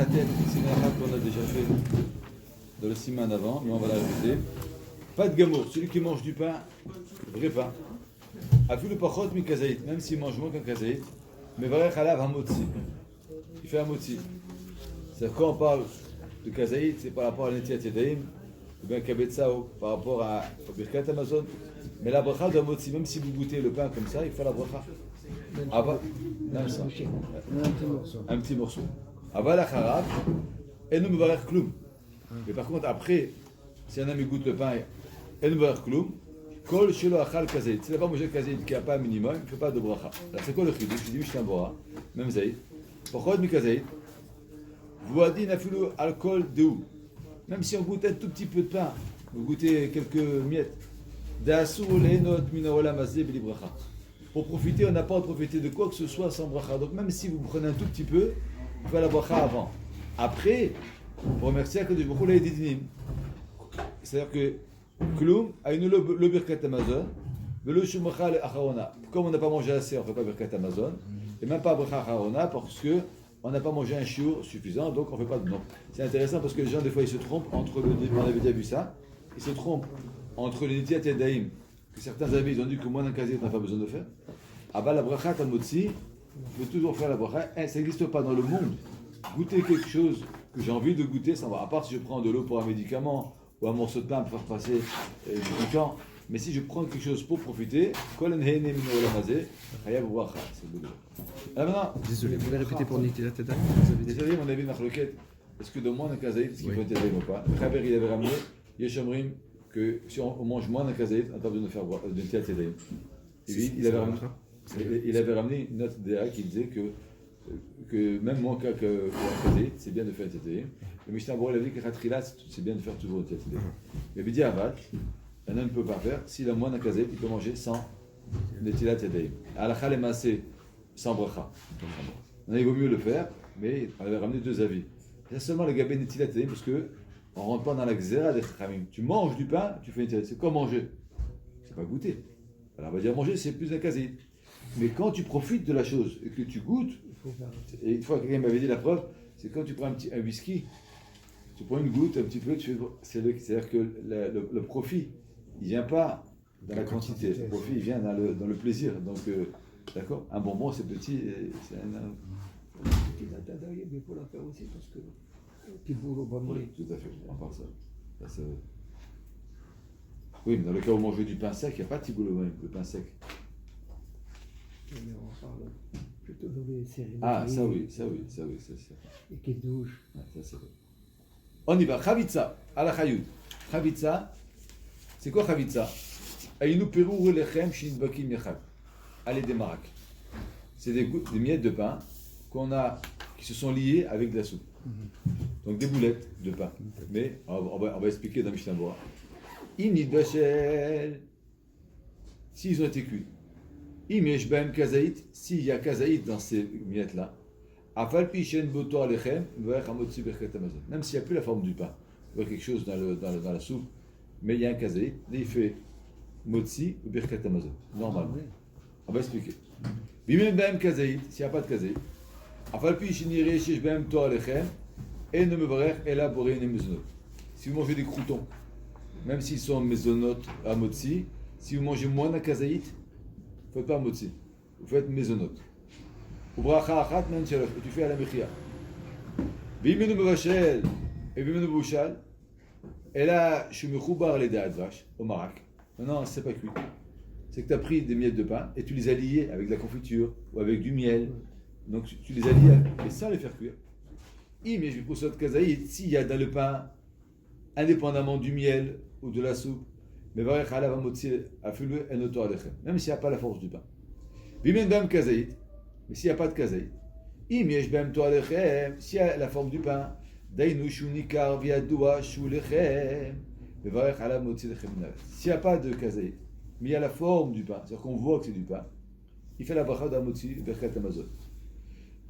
tête, c'est une erreur qu'on a déjà fait dans le siman avant, mais on va la répéter. Pas de gamour, celui qui mange du pain, vrai pain. A vu le pachot mi kazaït, même s'il mange moins qu'un kazaït, mais varech alav hamotzi. Il fait hamotzi. C'est-à-dire quand on parle de kazaït, c'est par rapport à l'Netiat Yadayim, ou bien kabetzao, par rapport au Birkat Amazon. Mais la bracha de hamotzi, même si vous goûtez le pain comme ça, il faut la bracha. Ava, non, ça. Un petit morceau. Ava la charab, et nous me varech kloum. Mais par contre, après, si un ami goûte le pain, et nous me varech kloum, kol shelo achal kazaït. S'il n'a pas mangé kazaït, qui n'a pas un minimum, il ne fait pas de bracha. Alors c'est quoi le chidouch? Je dis, je t'envoie, même zaït. Pourquoi mi kazaït? Voadi nafilu alcool de où? Même si on goûte un tout petit peu de pain, vous goûtez quelques miettes. Pour profiter, on n'a pas à profiter de quoi que ce soit sans bracha. Donc même si vous prenez un tout petit peu, vous faites la bracha avant. Après, pour remercier que vous l'avez dit. C'est-à-dire que Kloum a une le birkat Amazon, mais le shumacha le acharona. Comme on n'a pas mangé assez, on ne fait pas birkat Amazon, et même pas bracha acharona parce que on n'a pas mangé un shiur suffisant, donc on ne fait pas de nom. C'est intéressant parce que les gens, des fois, ils se trompent entre le. On avait déjà vu ça. Ils se trompent entre les Netiat Yadayim, que certains amis ils ont dit que moins d'un casier, on n'a pas besoin de faire. Ah bah la bracha Talmotzi, il faut toujours faire la bracha. Ça n'existe pas dans le monde. Goûter quelque chose que j'ai envie de goûter, ça va. À part si je prends de l'eau pour un médicament ou un morceau de pain pour faire passer du piquant. Mais si je prends quelque chose pour profiter, c'est le boulot. Maintenant, désolé, vous voulez répéter pour Nitilat Yadayim? Désolé, mon avis, Machloket, est-ce que dans moins d'un kazaït, est-ce qu'il faut être Yadayim ou pas? Khaber, il avait ramené, Yeshomrim, que si on mange moins d'un kazaït, on n'a pas besoin de faire de Nitilat Yadayim. Il avait ramené une note DA qui disait que même moins qu'un kazaït, c'est bien de faire Nitilat Yadayim. Le Mishnah Berurah, il a dit que Khatrilat, c'est bien de faire toujours Nitilat Yadayim. Mais Bidi Avat, un homme ne peut pas faire, s'il a moins d'un kazaït, il peut manger sans Nitilat Yadayim. Alakha le massé, sans bracha. Il vaut mieux le faire, mais on avait ramené deux avis. C'est seulement le gabé Netilat Yadayim parce que on ne rentre pas dans la xéra des chachamim. Tu manges du pain, tu fais Netilat. C'est comme manger. C'est pas goûter. Alors on va dire manger, c'est plus un kazaït. Mais quand tu profites de la chose et que tu goûtes, et une fois quelqu'un m'avait dit la preuve, c'est quand tu prends un whisky, tu prends une goutte, un petit peu, c'est-à-dire que le profit, il ne vient pas dans la quantité. Le profit, il vient dans le plaisir. Donc, d'accord, un bonbon c'est petit, c'est un il faut la faire aussi parce que petit boulot va mourir. Oui, tout à fait, on parle ça. Oui, mais dans le cas où on mange du pain sec, il n'y a pas de tiboulot, le pain sec. Mais on parle plutôt de les cérémonies. Ah, ça oui, ça c'est. Et qui douche. Ah, ça c'est vrai. On y va, Chavitza, à la Chayoud. Chavitza, c'est quoi Chavitza? Aïnou Perou Lechem Shinbakim Yachak. Allez des marac. C'est des miettes de pain qui se sont liées avec de la soupe. Donc des boulettes de pain. Mais on va expliquer dans Mishnah Berurah. Imnid Bachel, s'ils ont été cuits. Imesh Baem Kazaït, s'il y a Kazaït dans ces miettes-là. Afal Pishen Boto Alechem, Vechamotzi Berkat Amazon. Même s'il n'y a plus la forme du pain, il y a quelque chose dans la soupe, mais il y a un Kazaït, il fait Motzi ou Berkat Amazon. Normalement. On va expliquer. Bimem Baem Kazaït, s'il n'y a pas de Kazaït. Si vous mangez des croutons, même s'ils sont mésonotes à motzi, si vous mangez moins d'un kazaït, vous ne faites pas motzi, vous faites mésonote. Et tu fais à la mechia. Bimenu mevachel et bimenu bouchal, et là, je me choubar les vache au marac. Non, c'est pas cuit. C'est que tu as pris des miettes de pain et tu les as liées avec de la confiture ou avec du miel. Donc tu les allies, mais sans les faire cuire. Mais je pose votre kazaït, s'il y a dans le pain, indépendamment du miel ou de la soupe, mais même s'il n'y a pas la force du pain. Mais s'il n'y a pas de kazaït, s'il y a la forme du pain, s'il n'y a pas de kazaït, mais il y a la forme du pain, c'est-à-dire qu'on voit que c'est du pain, il fait la bracha d'amotzi berkat Amazon.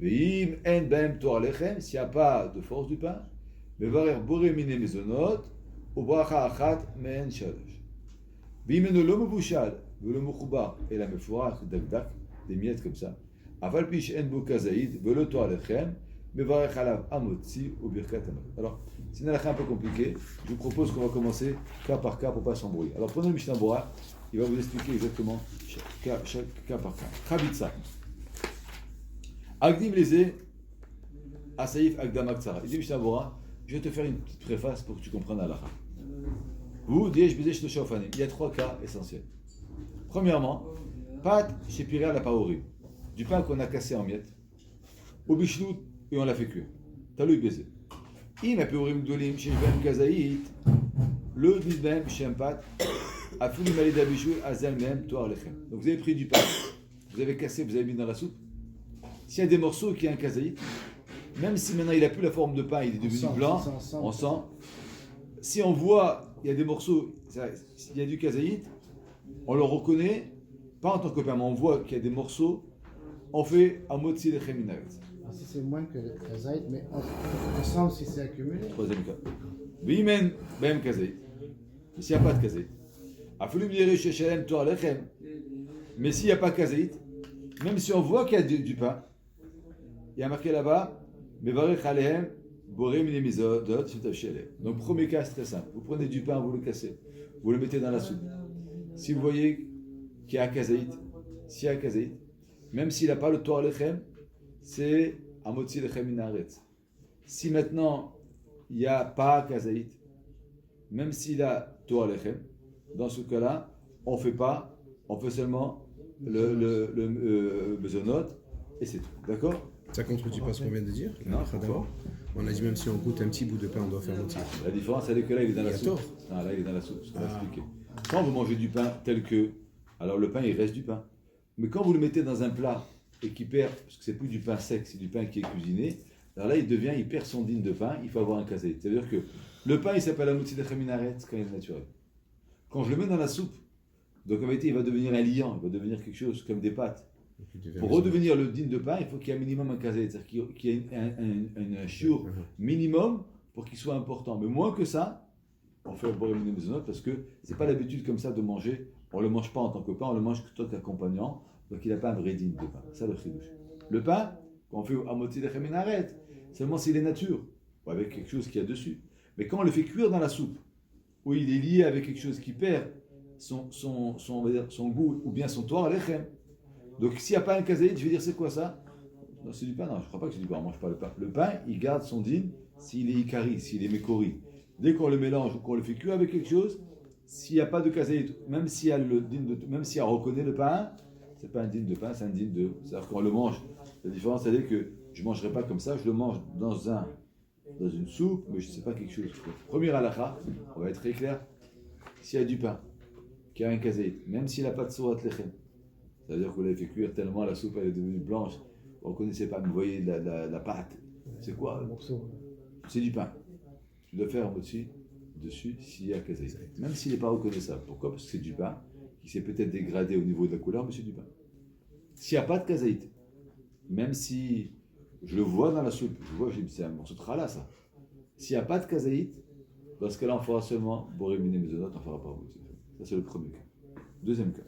S'il n'y a pas de force du pain, des miettes comme ça. Mevarech alav amotzi ou birkat amot. Alors, c'est une halakha un peu compliquée. Je vous propose qu'on va commencer cas par cas pour ne pas s'embrouiller. Alors, prenez le Mishnah Bora, il va vous expliquer exactement chaque cas par cas. Chabitza. Agdim leze, Asaïf Agdam Aktsara. Il dit Mishnah Bora, je vais te faire une petite préface pour que tu comprennes la halakha. Vous, il y a 3 cas essentiels. Premièrement, pat chez Pirea la paori, du pain qu'on a cassé en miettes, au bichnout et on l'a fait cuire. T'as le baiser. Im apeorim gdolim chez ben kazaït, le disbem chez un pat, a fini malida bichou azel même toar lechem. Donc vous avez pris du pain, vous avez cassé, vous avez mis dans la soupe. S'il y a des morceaux qui ont un kazaït, même si maintenant il n'a plus la forme de pain, il est devenu blanc, on sent. Si on voit, il y a des morceaux, il y a du kazaït, on le reconnaît, pas en tant que pain, mais on voit qu'il y a des morceaux, on fait amotzi lechem minaret. Si c'est moins que le kazaït, mais on sent si c'est accumulé. Troisième cas. Vimen bem kazaït. S'il n'y a pas de kazaït. Afulum yere sheshalem toar lechem. Mais s'il n'y a pas de kazaït, même si on voit qu'il y a du pain, il y a marqué là-bas, mevarech alehem borem nemizodot shetavshelem. Donc premier cas, c'est très simple. Vous prenez du pain, vous le cassez, vous le mettez dans la soupe. Si vous voyez qu'il y a un kazaït, s'il y a un kazaït, même s'il n'a pas le toar lechem, c'est amotzi lechem minaret. Si maintenant il n'y a pas kazaït, même s'il a toar lechem, dans ce cas-là, on ne fait pas, on fait seulement le bezonot et c'est tout. D'accord? Ça contredit pas ce qu'on vient de dire? Non, pourquoi? On a dit même si on goûte un petit bout de pain, on doit faire moitié. La différence, c'est que là, il est dans la Il a soupe. tort. Non, là, il est dans la soupe, ce qu'on va expliquer. Quand vous mangez du pain tel que, alors le pain, il reste du pain. Mais quand vous le mettez dans un plat et qu'il perd, parce que c'est plus du pain sec, c'est du pain qui est cuisiné, alors là, il perd son digne de pain, il faut avoir un kazaït. C'est-à-dire que le pain, il s'appelle amotzi lechem minaret quand il est naturel. Quand je le mets dans la soupe, donc en réalité, il va devenir un liant, il va devenir quelque chose comme des pâtes. Pour redevenir le digne de pain, il faut qu'il y ait un minimum un kazaït, c'est-à-dire qu'il y ait un chiour minimum pour qu'il soit important. Mais moins que ça, on fait le borem mezonot parce que c'est pas l'habitude comme ça de manger. On le mange pas en tant que pain, on le mange en tant qu'accompagnant. Donc il n'a pas un vrai digne de pain. Ça le chidouche. Le pain, quand on fait amotzi lechem minaret, seulement s'il est nature, ou avec quelque chose qu'il y a dessus. Mais quand on le fait cuire dans la soupe, où il est lié avec quelque chose qui perd on va dire, son goût ou bien son toar lechem. Donc s'il n'y a pas un kazaït, je vais dire c'est quoi ça? Non, c'est du pain. Non, je ne crois pas que c'est du pain. On ne mange pas le pain. Le pain, il garde son digne s'il est ikari, s'il est mékori. Dès qu'on le mélange ou qu'on le fait cuire avec quelque chose, s'il n'y a pas de kazaït, même s'il y a le digne de, même si on reconnaît le pain, c'est pas un digne de pain, c'est un digne de. C'est-à-dire qu'on le mange. La différence, c'est que je ne mangerai pas comme ça, je le mange dans une soupe, mais je ne sais pas quelque chose. Premier halakha, on va être très clair. S'il y a du pain, qui a un kazaït, même s'il n'a pas de surat lechem, c'est-à-dire que vous l'avez fait cuire tellement la soupe elle est devenue blanche, vous ne reconnaissez pas, mais vous voyez la pâte. C'est quoi? C'est du pain. Tu dois faire dessus s'il y a kazaït. Même s'il n'est pas reconnaissable. Pourquoi? Parce que c'est du pain qui s'est peut-être dégradé au niveau de la couleur, mais c'est du pain. S'il n'y a pas de kazaït, même si je le vois dans la soupe, je vois, je dis c'est un morceau de challah ça. S'il n'y a pas de kazaït, dans ce cas-là, on fera seulement borem mezonot, on ne fera pas amotzi. Ça, c'est le premier cas. Deuxième cas.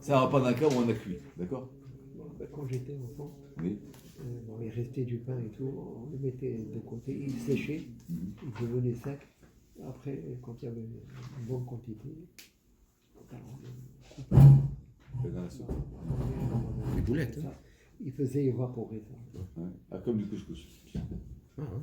Ça ne va pas d'un cas où on a cuit, d'accord? Quand j'étais enfant, Oui. il restait du pain et tout, on le mettait de côté, il séchait, il devenait sec. Après, quand il y avait une bonne quantité, Dans la soupe. Des boulettes. Hein. il faisait évaporer ça. Ouais. Ah, comme du couscous. Ah, hein.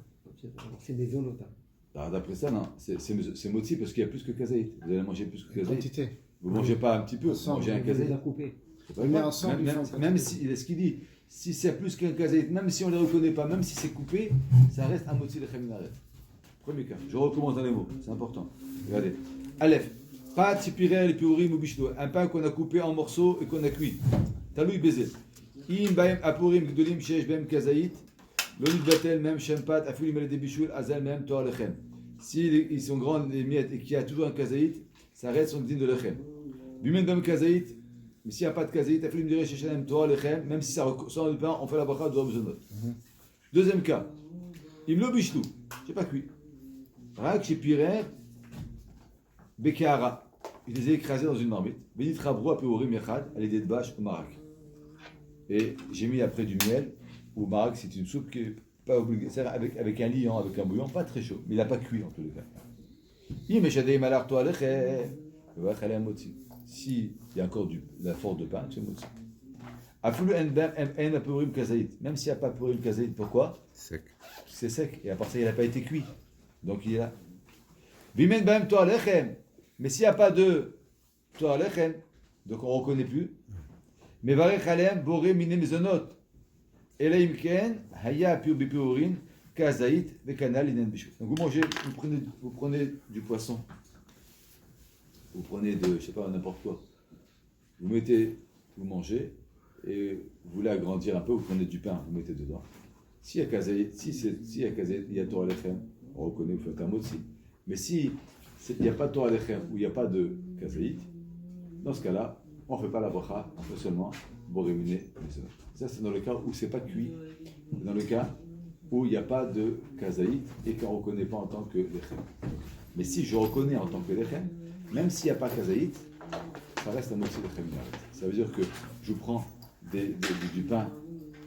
Alors, c'est des zones notables. Alors, d'après ça, non, c'est motzi parce qu'il y a plus que kazaït. Vous allez manger plus que kazaït. Quantité. Vous ne mangez pas un petit peu, vous Ensemble, mangez un On les a kazaït. coupés. C'est pas Mais grave. ensemble, ils font Même quantité. si, ce qu'il dit, si c'est plus qu'un kazaït, même si on ne les reconnaît pas, même si c'est coupé, ça reste un motzi lechem minaret. Premier cas. Je recommence dans les mots, c'est important. Regardez. Aleph. Pas tipirel et piourim ou bishlo. Un pain qu'on a coupé en morceaux et qu'on a cuit. Taloui baiser. Im baem apurim gdolim shesh baem kazaït. L'onit batel même shempat afulim el debishul azal même toar lechem. S'ils sont grandes les miettes et qu'il y a toujours un kazaït, ça reste son digne de lechem. Bimen baem kazaït. Mais s'il n'y a pas de kazaït, afulim direi shesh baem toar lechem. Même si ça sort du pain, on fait la bracha de bezonot. Deuxième cas. Im lo bishlu. J'ai pas cuit. Rak shepirer bekehara. Je les ai écrasés dans une marmite. Benit rabrou apeurim yachad, à l'idée de vache au marak. Et j'ai mis après du miel ou maraq, c'est une soupe qui est pas obligatoire, avec un liant, avec un bouillon, pas très chaud, mais il n'a pas cuit en tous les cas. Si il y a encore la force de pain, c'est motzi. Même s'il n'y a pas purim kazaït, pourquoi? Sec. C'est sec, et à part ça, il n'a pas été cuit. Donc il est là. Bimen bam toa lechem. Mais s'il n'y a pas de toa lechem, donc on ne reconnaît plus. Mais varech alem boré mine mezonot. Elaim ken haya pur bipurin kazaït vekanal inen bishou. Donc vous mangez, vous prenez du poisson. Vous prenez de, je sais pas, n'importe quoi. Vous mettez, vous mangez, et vous voulez agrandir un peu, vous prenez du pain, vous mettez dedans. S'il y a kazaït, s'il y a kazaït, il y a Torah Lechem, on reconnaît, vous faites un mot aussi. Mais si il n'y a pas de Torah Lechem, ou il n'y a pas de kazaït, dans ce cas-là, on ne fait pas la bracha, on fait seulement boréminé. Ça, c'est dans le cas où c'est pas cuit. Dans le cas où il n'y a pas de kazaït et qu'on ne reconnaît pas en tant que Lechem. Mais si je reconnais en tant que Lechem, même s'il n'y a pas kazaït, ça reste un motzi Lechem. Ça veut dire que je prends du pain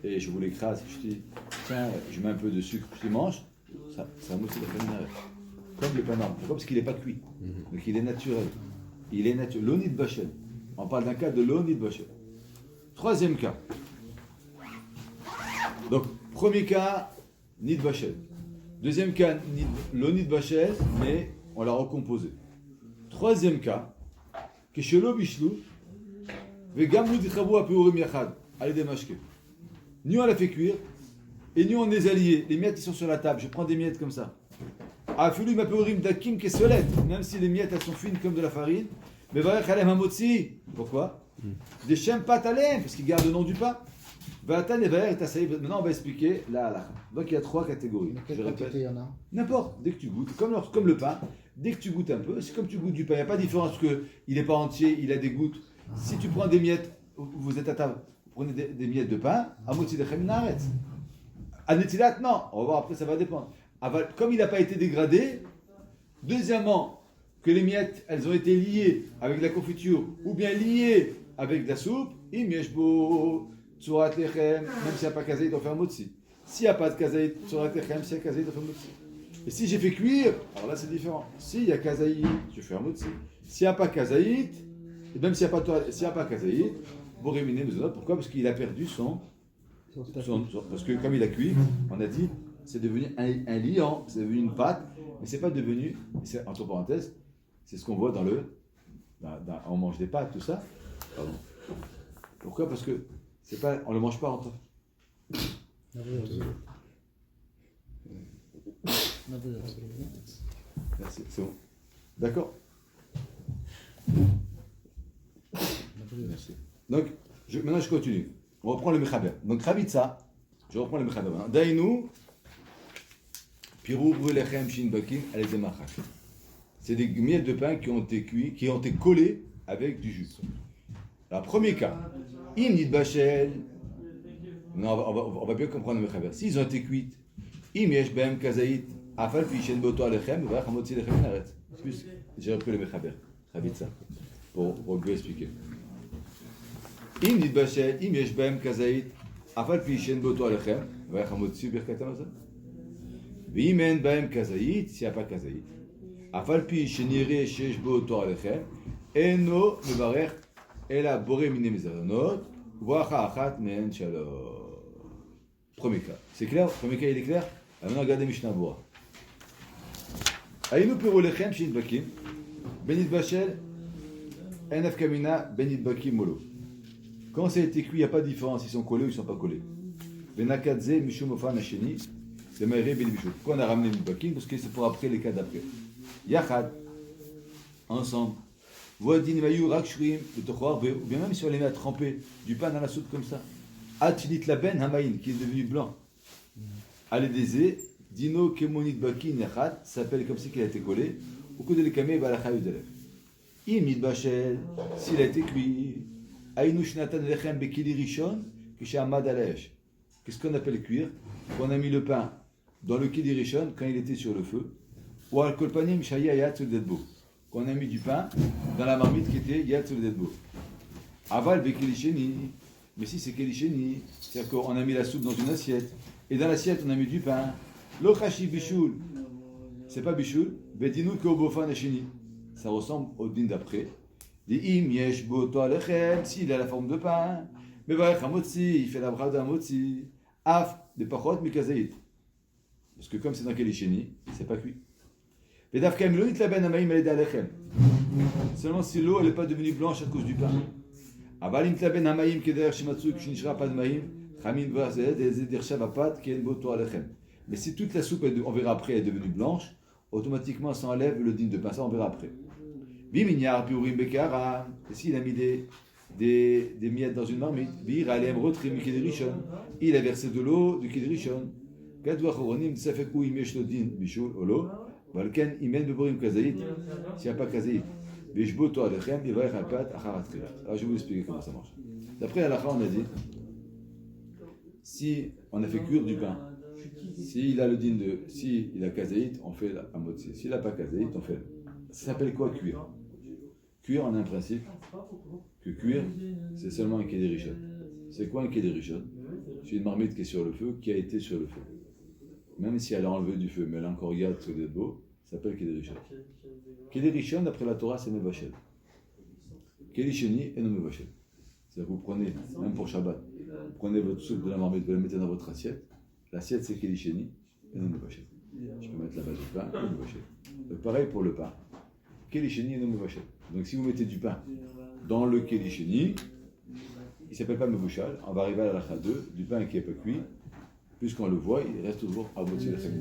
et je vous l'écrase, je dis, tiens, je mets un peu de sucre, je mange, c'est un motzi Lechem. Comme le pain normal. Pourquoi? Parce qu'il n'est pas cuit. Donc il est naturel. Il est naturel. L'onid bachel. On parle d'un cas de l'onid bachel. Troisième cas. Donc, premier cas, nid bachel. Deuxième cas, l'onid bachel, mais on l'a recomposé. Troisième cas, keshelo bishlou, vegamou dichabou apeurim yachad, allez démashke. Nous on l'a fait cuire, et nous on est alliés. Les miettes ils sont sur la table, je prends des miettes comme ça. Afulu mapeurim dakim kesolet, même si les miettes elles sont fines comme de la farine. Mais varech alem hamotzi. Pourquoi? Des shem patalem, parce qu'ils gardent le nom du pain. Vatan et vaer et tasaïb. Maintenant on va expliquer la halakha. Donc il y a trois catégories. Mais quelle quantité il y en a? N'importe, dès que tu goûtes, comme le pain, dès que tu goûtes un peu, c'est comme tu goûtes du pain. Il n'y a pas de différence parce qu'il n'est pas entier, il a des gouttes. Si tu prends des miettes, vous êtes à table, vous prenez des miettes de pain, hamotzi lechem naretz. Anetilat, non. On va voir après, ça va dépendre. Comme il n'a pas été dégradé, deuxièmement, que les miettes, elles ont été liées avec la confiture ou bien liées avec de la soupe, im yeshbo tzurat lechem, même s'il n'y a pas kazaït, on fait un motzi. S'il n'y a pas de kazaït, tzurat lechem, s'il y a kazaït, on fait un motzi. Et si j'ai fait cuire, alors là c'est différent. S'il y a kazaït, je fais un motzi. S'il n'y a pas kazaït, et même s'il n'y a pas kazaït, boréminé mezonot, pourquoi? Parce qu'il a perdu parce que comme il a cuit, on a dit, c'est devenu un liant, c'est devenu une pâte, mais c'est pas devenu, entre parenthèses, c'est ce qu'on voit on mange des pâtes, tout ça. Pardon. Pourquoi? Parce que c'est pas, on le mange pas entre. Merci, c'est bon. D'accord? Merci. Donc, maintenant je continue. On reprend le mechaber. Donc, Khavitsa, je reprends le mechaber. Dainu, pirou lechem shin bakin, alezemachak. C'est des miettes de pain qui ont été cuits, qui ont été collés avec du jus. Alors, premier cas, im nid bachel. Non, on va bien comprendre le mechaber. S'ils ont été cuits, im yesh behem kazaït, afal pi shen boto alechem, va chamotzi lechem naret. Excuse, j'ai repris le mechaber. Khavitsa, pour bien expliquer. אם נתבשל, אם יש בהם כזית, אף על פי שאין באותו עליכם, ואיך המוציא ברכת המזון. ואם אין בהם כזית, סייפה כזית, אף על פי שנראה שיש באותו עליכם, אינו מברך אלא בורא מיני מזונות, וברכה אחת מהן שלום. Premier cas. C'est clair? Premier cas il est clair? Maintenant regardez Mishnah Bora. היינו פירו לחם שנדבקים, בין נתבשל, אין נפקא בין נדבקים מולו. Quand ça a été cuit, il n'y a pas de différence, ils sont collés ou ils ne sont pas collés. Benakadze, Mishum Ofan Hasheni, c'est Maïré Ben Bishou. Pourquoi on a ramené le bakin? Parce que c'est pour après les cas d'après. Yachad, ensemble. Voadin Mayou, Rakshrim, ou bien même si on les met à tremper du pain dans la soupe comme ça. Atchinit Laben Hamaïn, qui est devenu blanc. Aledeze, Dino Kemonit Bakin Yachad, s'appelle comme si qu'il a été collé. Au coup de l'ékamé, Balachayou Delef. Imit Bachel, s'il a été cuit. Qu'est-ce qu'on appelle cuire? On a mis le pain dans le kili rishon quand il était sur le feu. Ou al kolpanim shaya yat sur le dedbo. Qu'on a mis du pain dans la marmite qui était yat sur le dedbo. Aval bekili sheni, Mais si c'est Kelisheni, c'est-à-dire qu'on a mis la soupe dans une assiette, et dans l'assiette on a mis du pain. L'ochashi bichoul, c'est pas bichoul, bedinu keobofan hasheni. Ça ressemble au din d'après. Im yesh bo toalechem, s'il a la forme de pain, mais va hamotzi, il fait la brada hamotzi, af de pachot mikazeit. Parce que comme c'est dans Kelisheni, c'est pas cuit. Vedavkem lo nitlaben amaim aleda alechem. Seulement si l'eau elle n'est pas devenue blanche à cause du pain. Aval nitlaben amaim keder shimatsu kshinishra pas de maim, chamin vazed et zedershav apat ken bo toalechem. Mais si toute la soupe, on verra après, est devenue blanche, automatiquement ça enlève le din de pain, ça on verra après. Biminyar piurim bekara, et s'il a mis des miettes dans une marmite, bir alem rotrim kederishon, il a versé de l'eau du kederishon. Kadwa choronim safek ou imesh lo din bishul olo, valken imen beborim kazaït, s'il n'y a pas kazaït. Bishbo to alechem, il va y rapat acharat kila. Alors je vais vous expliquer comment ça marche. D'après la lacha, on a dit, si on a fait cuire du pain, s'il a le din de, si il a kazaït, on fait la motzi. S'il n'a pas kazaït, on fait. Ça s'appelle quoi cuire? Cuire, on a un principe que cuire, c'est seulement un kédérishon. C'est quoi un kédérishon? C'est une marmite qui est sur le feu, qui a été sur le feu. Même si elle a enlevé du feu, mais elle a encore garde sur des beaux, ça s'appelle kédérishon. Kédérishon, d'après la Torah, c'est mevachel. Kédisheni et non mevachel. C'est-à-dire que vous prenez, même pour Shabbat, vous prenez votre soupe de la marmite, vous la mettez dans votre assiette. L'assiette c'est Kelisheni et non Mevachel. Je peux mettre la base du pain et non Mevachel. Donc pareil pour le pain. Kelisheni et non Mevachel. Donc si vous mettez du pain dans le Kelisheni, il ne s'appelle pas Mevouchal. On va arriver à la lacha 2, du pain qui n'est pas cuit, puisqu'on le voit, il reste toujours à moitié de la famille.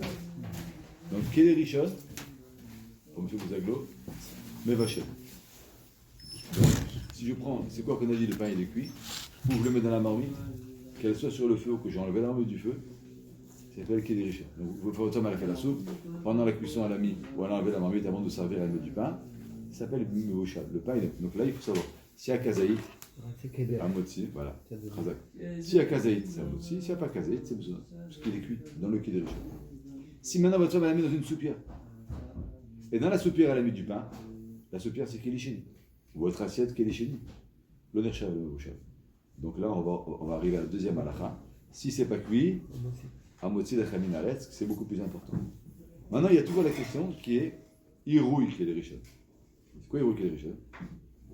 Donc Kelishon, pour M. Bouzaglo, Mevachel. Donc si je prends, c'est quoi qu'on a dit, le pain il est cuit, ou je le mets dans la marmite, qu'elle soit sur le feu ou que j'ai enlevé la marmite du feu, ça s'appelle Kédérichet. Donc vous pouvez faire elle a fait la soupe, pendant la cuisson elle a mis, ou elle a enlevé la marmite avant de servir, elle met du pain, ça s'appelle Mevouchal. Le pain il est. Donc là il faut savoir, s'il y a Kazaït, à Motsi, voilà, Khazak. S'il y a Kazaït, c'est à Motsi, s'il n'y a pas Kazaït, c'est besoin, parce qu'il est cuit dans le Kédérichet. Si maintenant votre femme elle a mis dans une soupière, et dans la soupière elle a mis du pain, la soupière c'est Kélicheni. Votre assiette Kélicheni. L'onerchav et le Mevouchal. Donc là, on va arriver à la deuxième halakha. Si c'est pas cuit, Hamotzi lechamin aretz, c'est beaucoup plus important. Maintenant, il y a toujours la question qui est Irouï Kédérishon. C'est quoi Irouï Kédérishon?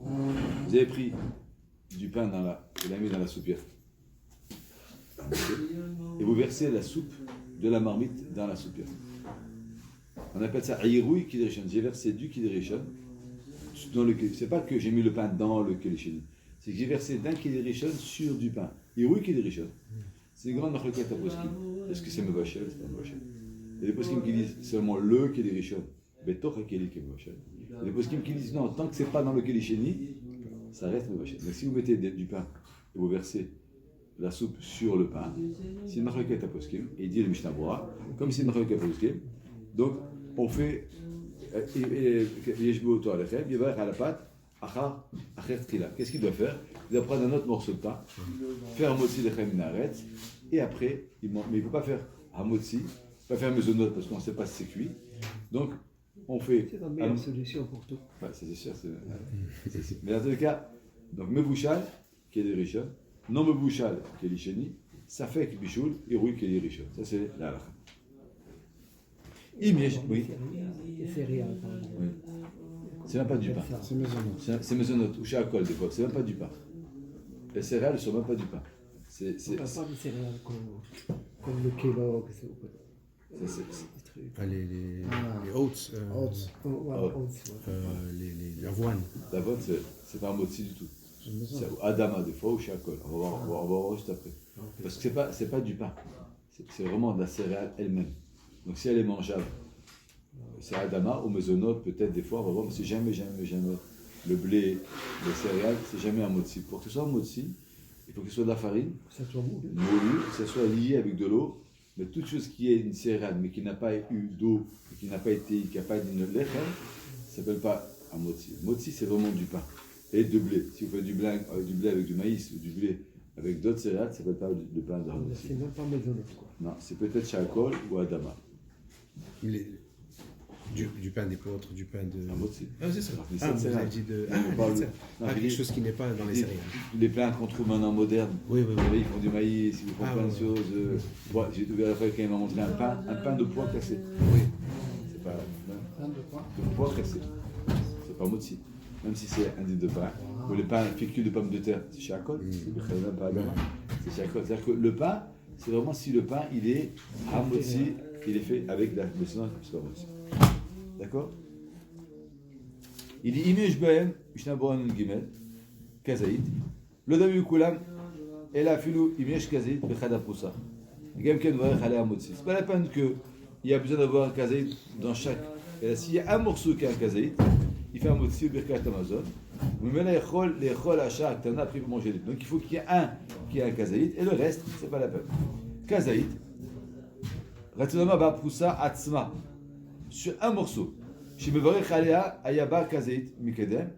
Vous avez pris du pain vous l'avez mis dans la soupière. Et vous versez la soupe de la marmite dans la soupière. On appelle ça Irouï Kédérishon. J'ai versé du Kédérishon dans le. C'est pas que j'ai mis le pain dans le Kédérishon. C'est que j'ai versé d'un Kédérishon sur du pain. Irouï Kédérishon. C'est une grande marloquette à poskim. Est-ce que c'est Mevachel? C'est pas Mevachel. Il y a des poskim qui disent seulement le Kédérishon, Betoch Akeli qui est Mevachel. Il y a des poskim qui disent non, tant que c'est pas dans le Kédisheni, ça reste Mevachel. Mais si vous mettez du pain et vous versez la soupe sur le pain, c'est une marloquette à poskim. Et il dit le Mishnah Bora, comme c'est une marloquette à poskim, donc on fait Yeshbo Oto Alechem, Yevarech à la pâte. Qu'est-ce qu'il doit faire? Il doit prendre un autre morceau de pain, faire Motzi lechem minaretz, et après, mais il ne faut pas faire Hamotzi, pas faire Mezonot parce qu'on ne sait pas si c'est cuit. Donc, on fait. C'est la meilleure solution pour tout. Ouais, c'est sûr. Mais dans tous les cas, donc Mevouchal, qui est des Rishon, non Mevouchal, qui est l'Isheni, ça fait que Bichoul, et Roui, qui est des Rishon. Ça, c'est la halakha. Oui. Les céréales, par exemple. Oui. C'est même pas du pain. C'est maisonnant. C'est Mezonot, ou chez Akol des fois, c'est même pas du pain. Les céréales ne sont même pas du pain. On ne parle pas des céréales comme le Kellogg. Les oats, les avoines. L'avoine, c'est pas un motzi du tout. C'est Adama des fois ou chez Akol. On va voir juste après. Parce que c'est pas du pain. C'est vraiment de la céréale elle-même. Donc si elle est mangeable, c'est Adama ou Mezonot, peut-être des fois, on va voir, mais c'est jamais le blé, les céréales, c'est jamais un motzi. Pour que ce soit un motzi, il faut que ce soit de la farine, que ça soit moulu, que ce soit lié avec de l'eau, mais toute chose qui est une céréale, mais qui n'a pas eu d'eau, qui n'a pas été, qui n'a pas été une lechem, ça ne s'appelle pas un motzi. Motzi, c'est vraiment du pain et de blé. Si vous faites du blé avec du maïs ou du blé avec d'autres céréales, ça ne s'appelle pas du pain de motzi. c'est même pas maisonnette, quoi. Non, c'est peut-être Shakol ou Adama. Du pain d'épeautre, du pain de. Un motzi. Ah, c'est ça. Les Ah, vous céréales. avez dit de. Non, Ah, on parle les de- céréales. non, Ah, j'ai quelque dit- chose qui n'est pas dans les céréales. Les plats qu'on trouve maintenant modernes. Oui, oui, Vous oui. savez, ils font du maïs, ils font Ah, plein de ouais. choses. Ouais, j'ai ouvert la fois quand il m'a montré un pain de pois cassé. Oui. C'est pas Un, deux, trois. de pois cassé. C'est pas motzi. Même si c'est un type de pain. Ou le pain fécule de pommes de terre, c'est chez Akol. C'est même pas Adama. C'est chez Akol. C'est-à-dire que le pain, c'est vraiment si le pain, il est à motzi, il est fait avec le sinon, c'est pas motzi. D'accord? Il dit Imej Bahem, Ishnaboran Gimel, Kazaït. Le Davi Kulam, et la filou Imej Kazaït, Bechada Poussa. Gamken va aller à motzi. C'est pas la peine qu'il y a besoin d'avoir un kazaït dans chaque. Et là, s'il y a un morceau qui a un kazaït, il fait un motzi au Birkat Amazon. Mais là, les chol à chaque t'en as pris pour manger. Donc il faut qu'il y ait un qui a un kazaït et le reste, c'est pas la peine. Kazaït, Ratzonama ba Poussa Atzma. Sur un morceau. Chez Mevarech Alea, Ayaba Kazaït Mikedem.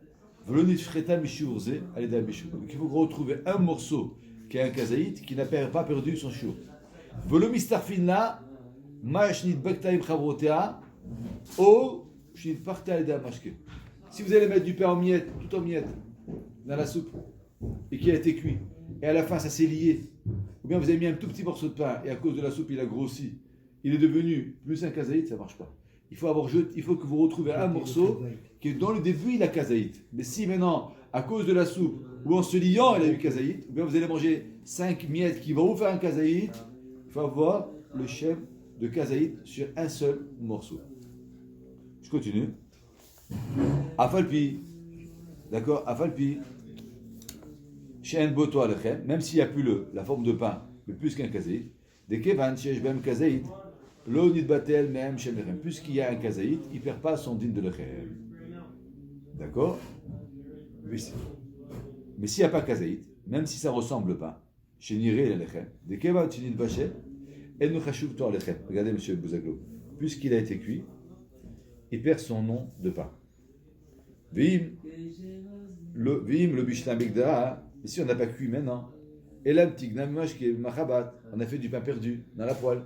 Velonit Freta Mishourze, Aleda Mishou. Donc il faut retrouver un morceau qui a un kazaït qui n'a pas perdu son chou. Volomistarfin là, Mashnit Bektaim Chavrotea, O Shnit Parta Aleda Mashke. Si vous allez mettre du pain en miettes, tout en miettes, dans la soupe, et qui a été cuit, et à la fin ça s'est lié, ou bien vous avez mis un tout petit morceau de pain, et à cause de la soupe il a grossi, il est devenu plus un kazaït, ça ne marche pas. Il faut que vous retrouviez un morceau qui est dans le début il a kazaït. Mais si maintenant, à cause de la soupe, ou en se liant il a eu kazaït, ou bien vous allez manger 5 miettes qui vont vous faire un kazaït, il faut avoir le shem de kazaït sur un seul morceau. Je continue. Afalpi, d'accord, Afalpi, Shen Boto Alechem, même s'il n'y a plus la forme de pain, mais plus qu'un kazaït, des Kevan, Shesh Ben Kazaït, Lo Nidbatel Mehem Shem Lechem, puisqu'il y a un kazaït, il ne perd pas son din de Lechem. D'accord? Mais s'il n'y a pas kazaït, même si ça ressemble au pain, chez Niré et Lechem, des Kevan, Shenit Bachel, et nous Chashuv Toar Lechem. Regardez, monsieur Bouzaglo, puisqu'il a été cuit, il perd son nom de pain. Vim, le Bishlam Begdara, et si on n'a pas cuit maintenant, Elam Tignam Mash qui est Machabat, on a fait du pain perdu dans la poêle.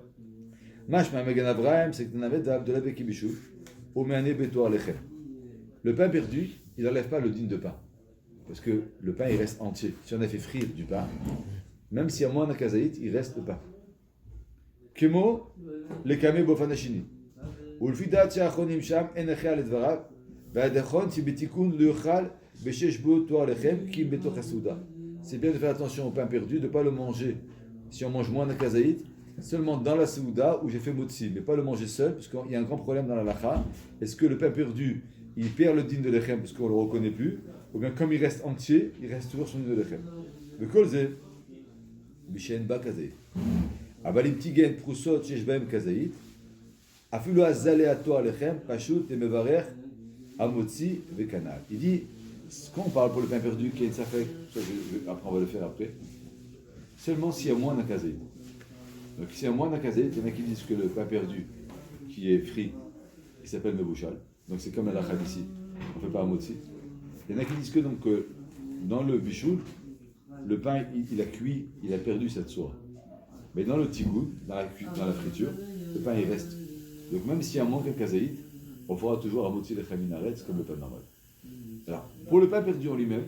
Mash Mamegan Abraham, c'est que tu n'avais de la Bekibishou, au Meane Betoar Lechem. Le pain perdu, il n'enlève pas le din de pain. Parce que le pain, il reste entier. Si on a fait frire du pain, même s'il y a moins d'un kazaït, il reste le pain. Kemo, le Kame Bofanashini. ולפידת שהאחרונים שם אין אחיה לדבריו ועד האחרון שבתיקון לא יאכל בשש בו תואר לחם כי אם בתוך הסעודה. C'est bien de faire attention au pain perdu, de ne pas le manger si on mange moins d'un kazaït, seulement dans la souda où j'ai fait motzi, mais pas le manger seul, parce qu'il y a un grand problème dans la lacha. Est-ce que le pain perdu, il perd le din de lechem parce qu'on ne le reconnaît plus, ou bien comme il reste entier, il reste toujours son din de lechem. Le kolze, bishen ba kazaït. Avalim tigen prusot shesh bahem kazaït. Afilo azale ato alechem, pashut et mevarer, amotzi vekanal. Il dit, quand on parle pour le pain perdu, qui est safek, après on va le faire après, seulement s'il y a moins d'un kazaït. Donc s'il y a moins d'un kazaït, il y en a qui disent que le pain perdu, qui est frit, qui s'appelle mebouchal, donc c'est comme la lacha ici, on ne fait pas amotzi. Il y en a qui disent que donc dans le bichoul, le pain il a cuit, il a perdu cette soie. Mais dans le tigoud, dans la friture, le pain il reste. Donc même s'il y a moins qu'un kazaït, on fera toujours amotzi le chaminaret, c'est comme le pain normal. Alors, pour le pain perdu en lui-même,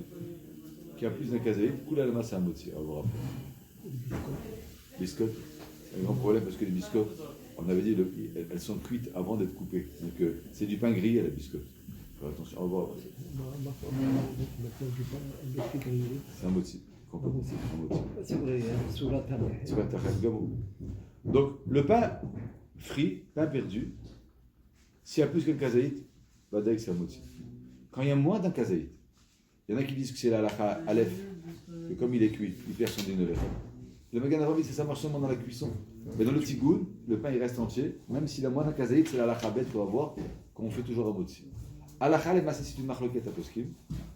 qui a plus d'un kazaït, coule à la masse à amotzi. On va voir après. Biscottes, c'est un grand problème parce que les biscottes, on avait dit, elles sont cuites avant d'être coupées. Donc c'est du pain grillé à la biscotte. Faire attention, on va voir après. C'est un motzi. C'est vrai, sous la table. Donc le pain frit, pain perdu, s'il y a plus qu'un kazaït, badek c'est un motzi. Quand il y a moins d'un kazaït, il y en a qui disent que c'est la lacha aleph, que comme il est cuit, il perd son din de lechem. Le Magan Avrami, ça marche seulement dans la cuisson. Mais dans le tigoun, le pain il reste entier, même s'il a moins d'un kazaït, c'est la lacha bête qu'on va voir, qu'on fait toujours à motzi. Alacha les massas, c'est une marloquette à poskim.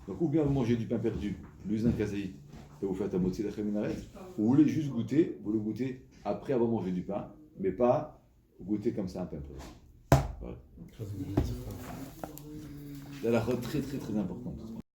Donc ou bien vous mangez du pain perdu, plus d'un kazaït, et vous faites à motzi lechem minaret, ou vous voulez juste goûter, vous le goûtez après avoir mangé du pain, mais pas goûter comme ça un pain perdu. Voilà. La lacha très très très importante.